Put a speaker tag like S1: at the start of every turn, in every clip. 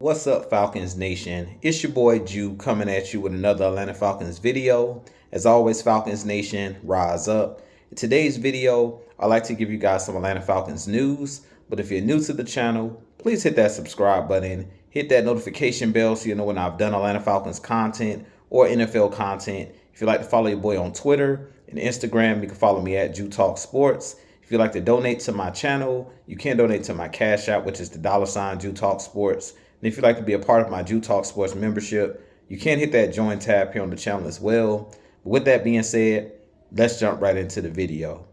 S1: What's up, Falcons Nation? It's your boy Jew coming at you with another Atlanta Falcons video. As always, Falcons Nation, rise up. In today's video, I'd like to give you guys some Atlanta Falcons news. But if you're new to the channel, please hit that subscribe button, hit that notification bell so you know when I've done Atlanta Falcons content or NFL content. If you'd like to follow your boy on Twitter and Instagram, you can follow me at Jew Talk Sports. If you'd like to donate to my channel, you can donate to my Cash App, which is the $ Jew Talk Sports. And if you'd like to be a part of my Jew Talk Sports membership, you can hit that join tab here on the channel as well. But with that being said, let's jump right into the video.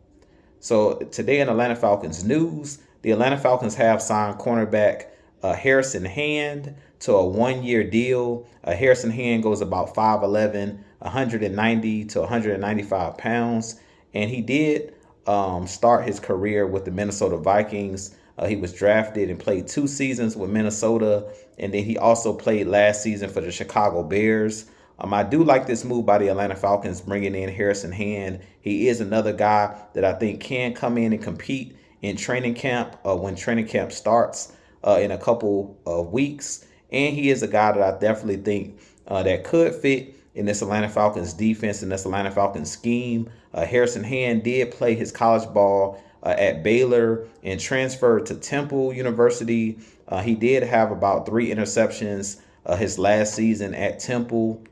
S1: So today in Atlanta Falcons news, the Atlanta Falcons have signed cornerback Harrison Hand to a one-year deal. Harrison Hand goes about 5'11", 190 to 195 pounds. And he did start his career with the Minnesota Vikings. He was drafted and played 2 seasons with Minnesota, and then he also played last season for the Chicago Bears. I do like this move by the Atlanta Falcons bringing in Harrison Hand. He is another guy that I think can come in and compete in training camp when training camp starts in a couple of weeks. And he is a guy that I definitely think that could fit in this Atlanta Falcons defense and this Atlanta Falcons scheme. Harrison Hand did play his college ball at Baylor and transferred to Temple University. He did have about 3 interceptions his last season at Temple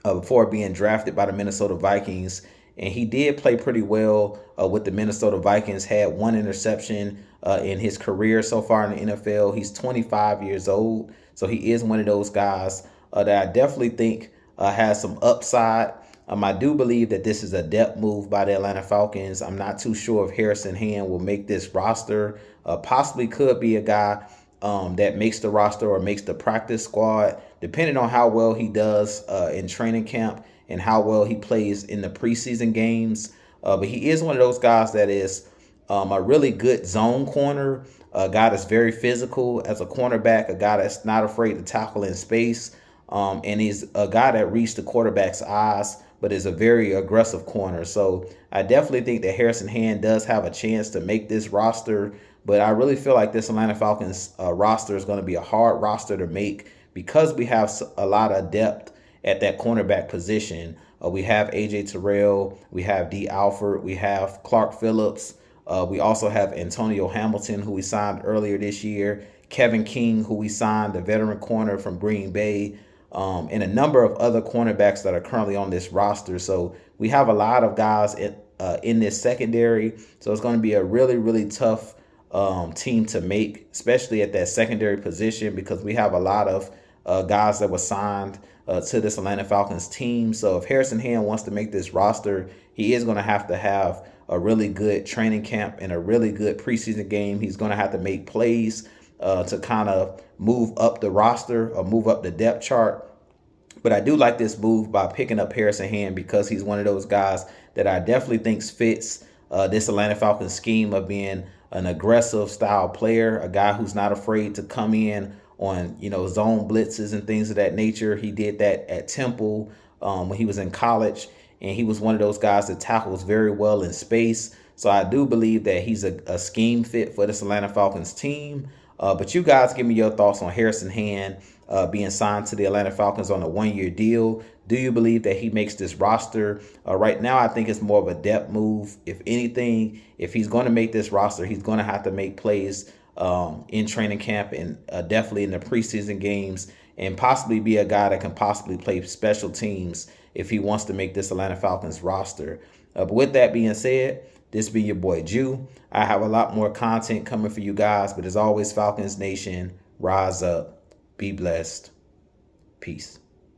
S1: before being drafted by the Minnesota Vikings. And he did play pretty well with the Minnesota Vikings, had 1 interception in his career so far in the NFL. He's 25 years old, so he is one of those guys that I definitely think has some upside. I do believe that this is a depth move by the Atlanta Falcons. I'm not too sure if Harrison Hand will make this roster. Possibly could be a guy that makes the roster or makes the practice squad, depending on how well he does in training camp and how well he plays in the preseason games. But he is one of those guys that is a really good zone corner, a guy that's very physical as a cornerback, a guy that's not afraid to tackle in space. And he's a guy that reads the quarterback's eyes, but is a very aggressive corner. So I definitely think that Harrison Hand does have a chance to make this roster. But I really feel like this Atlanta Falcons roster is going to be a hard roster to make because we have a lot of depth at that cornerback position. We have A.J. Terrell, we have D. Alford, we have Clark Phillips. We also have Antonio Hamilton, who we signed earlier this year, Kevin King, who we signed, the veteran corner from Green Bay, and a number of other cornerbacks that are currently on this roster. So we have a lot of guys in this secondary. So it's going to be a really, really tough team to make, especially at that secondary position, because we have a lot of guys that were signed to this Atlanta Falcons team. So if Harrison Hand wants to make this roster, he is going to have a really good training camp and a really good preseason game. He's going to have to make plays to kind of move up the roster or move up the depth chart. But I do like this move by picking up Harrison Hand because he's one of those guys that I definitely think fits this Atlanta Falcons scheme of being an aggressive style player, a guy who's not afraid to come in on, zone blitzes and things of that nature. He did that at Temple when he was in college, and he was one of those guys that tackles very well in space. So I do believe that he's a scheme fit for this Atlanta Falcons team. But you guys give me your thoughts on Harrison Hand being signed to the Atlanta Falcons on a 1-year deal. Do you believe that he makes this roster? Right now, I think it's more of a depth move. If anything, if he's going to make this roster, he's going to have to make plays in training camp and definitely in the preseason games, and possibly be a guy that can possibly play special teams if he wants to make this Atlanta Falcons roster. But with that being said, this be your boy Jew. I have a lot more content coming for you guys, but as always, Falcons Nation, rise up, be blessed, peace.